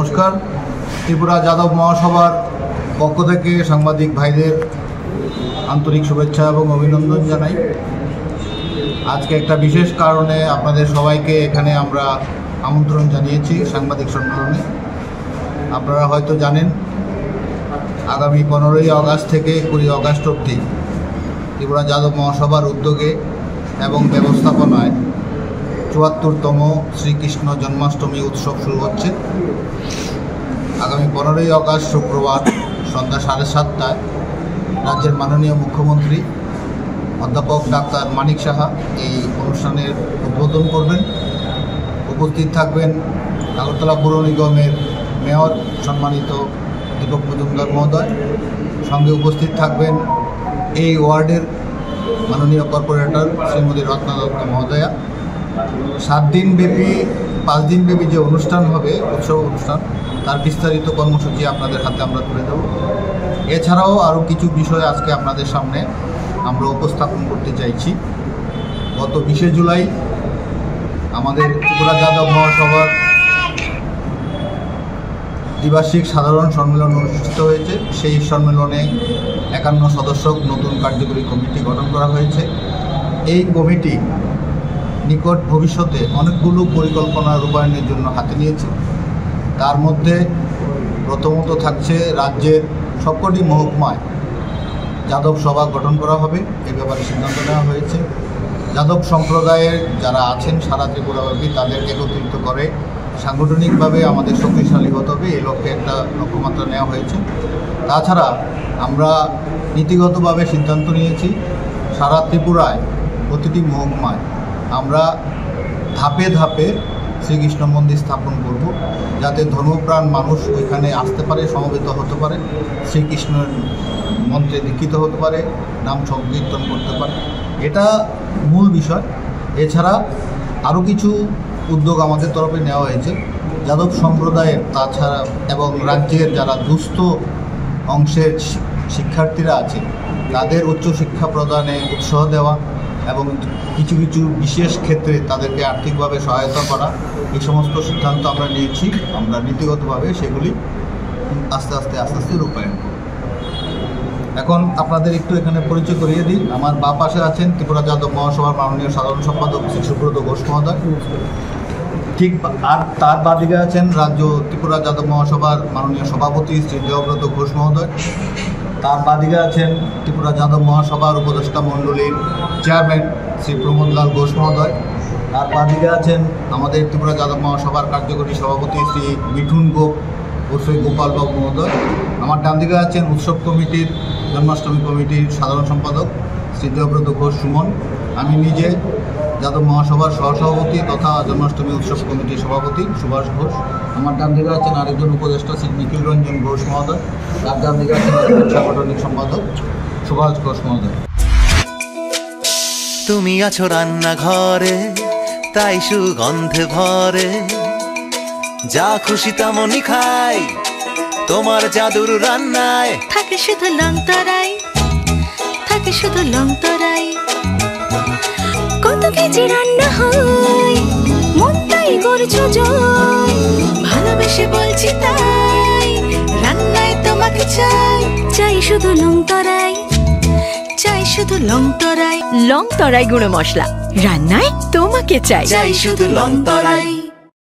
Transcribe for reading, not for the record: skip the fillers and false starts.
নমস্কার। ত্রিপুরা যাদব মহাসভার পক্ষ থেকে সাংবাদিক ভাইদের আন্তরিক শুভেচ্ছা এবং অভিনন্দন জানাই। আজকে একটা বিশেষ কারণে আপনাদের সবাইকে এখানে আমরা আমন্ত্রণ জানিয়েছি সাংবাদিক সম্মেলনে। আপনারা হয়তো জানেন, আগামী 15ই আগস্ট থেকে 20 আগস্ট অবধি ত্রিপুরা যাদব মহাসভার উদ্যোগে এবং ব্যবস্থাপনায় ৭৪তম শ্রীকৃষ্ণ জন্মাষ্টমী উৎসব শুরু হচ্ছে। আগামী 15ই আগস্ট শুক্রবার সন্ধ্যা 7:30টায় রাজ্যের মাননীয় মুখ্যমন্ত্রী অধ্যাপক ডাক্তার মানিক সাহা এই অনুষ্ঠানের উদ্বোধন করবেন। উপস্থিত থাকবেন আগরতলা পৌর নিগমের মেয়র সম্মানিত দীপক মজুমদার মহোদয়, সঙ্গে উপস্থিত থাকবেন এই ওয়ার্ডের মাননীয় কর্পোরেটর শ্রীমতী রত্না দত্ত মহোদয়া। 5 দিনব্যাপী যে অনুষ্ঠান হবে, উৎসব অনুষ্ঠান, তার বিস্তারিত কর্মসূচি আপনাদের হাতে আমরা তুলে দেব। এছাড়াও আরও কিছু বিষয় আজকে আপনাদের সামনে আমরা উপস্থাপন করতে চাইছি। গত 20শে জুলাই আমাদের ত্রিপুরা যাদব মহাসভার দ্বিবার্ষিক সাধারণ সম্মেলন অনুষ্ঠিত হয়েছে। সেই সম্মেলনে 51 সদস্য নতুন কার্যকরী কমিটি গঠন করা হয়েছে। এই কমিটি নিকট ভবিষ্যতে অনেকগুলো পরিকল্পনা রূপায়ণের জন্য হাতে নিয়েছে। তার মধ্যে প্রথমত থাকছে রাজ্যের সবকটি মহকুমায় যাদব সভা গঠন করা হবে, এ ব্যাপারে সিদ্ধান্ত নেওয়া হয়েছে। যাদব সম্প্রদায়ের যারা আছেন সারা ত্রিপুরাব্যাপী তাদের একত্রিত করে সাংগঠনিকভাবে আমাদের শক্তিশালী হতে হবে, এই লক্ষ্যে একটা লক্ষ্যমাত্রা নেওয়া হয়েছে। তাছাড়া আমরা নীতিগতভাবে সিদ্ধান্ত নিয়েছি সারা ত্রিপুরায় প্রতিটি মহকুমায় আমরা ধাপে ধাপে শ্রীকৃষ্ণ মন্দির স্থাপন করব, যাতে ধর্মপ্রাণ মানুষ ওইখানে আসতে পারে, সমবেত হতে পারে, শ্রীকৃষ্ণের মন্ত্রে দীক্ষিত হতে পারে, নাম সংকীর্তন করতে পারে। এটা মূল বিষয়। এছাড়া আরও কিছু উদ্যোগ আমাদের তরফে নেওয়া হয়েছে। যাদব সম্প্রদায়ের তাছাড়া এবং রাজ্যের যারা দুস্থ অংশের শিক্ষার্থীরা আছে তাদের উচ্চশিক্ষা প্রদানে উৎসাহ দেওয়া এবং কিছু কিছু বিশেষ ক্ষেত্রে তাদেরকে আর্থিকভাবে সহায়তা করা, এই সমস্ত সিদ্ধান্ত আমরা নিয়েছি। আমরা নীতিগতভাবে সেগুলি আস্তে আস্তে রূপায়ণ করব। এখন আপনাদের একটু এখানে পরিচয় করিয়ে দিই। আমার বাঁ পাশে আছেন ত্রিপুরা যাদব মহাসভার মাননীয় সাধারণ সম্পাদক শ্রী সুব্রত ঘোষ মহোদয়। ঠিক আর তার বাদিকে আছেন রাজ্য ত্রিপুরা যাদব মহাসভার মাননীয় সভাপতি শ্রী দেবব্রত ঘোষ মহোদয়। তার বাদিকে আছেন ত্রিপুরা যাদব মহাসভার উপদেষ্টা মণ্ডলীর চেয়ারম্যান শ্রী প্রমোদলাল ঘোষ মহোদয়। তার বাদিকে আছেন আমাদের ত্রিপুরা যাদব মহাসভার কার্যকরী সভাপতি শ্রী মিঠুন গোপ ওরফে গোপালবাবু মহোদয়। আমার ডান দিকে আছেন উৎসব কমিটির, জন্মাষ্টমী কমিটির সাধারণ সম্পাদক শ্রী দেবব্রত ঘোষ সুমন। আমি নিজে যাদব মহাসভার সহসভাপতি তথা জন্মাষ্টমী উৎসব কমিটির সভাপতি সুভাষ ঘোষ। আমার ডান দিকে আছেন আরেকজন উপদেষ্টা শ্রী নিখিল রঞ্জন ঘোষ মহোদয়। তার ডান দিকে আছেন সাংগঠনিক সম্পাদক সুভাষ ঘোষ মহোদয়। তুমি আছো রান্নাঘরে, তাই সুগন্ধে ভরে, যা খুশি তেমনই খাই তোমার জাদুর রান্নায়। থাকে শুধু লংতরাই, থাকে শুধু লংতরাই, কত কেজি রান্না হয় মন তাই করছো জয়। ভালোবেসে বলছি তাই, রান্নায় তোমাকে চাই, চাই শুধু লংতরাই, চাই শুধু লংতরাই। লংতরাই গুঁড়ো মশলা, রান্নায় তোমাকে চাই, চাই শুধু লংতরাই।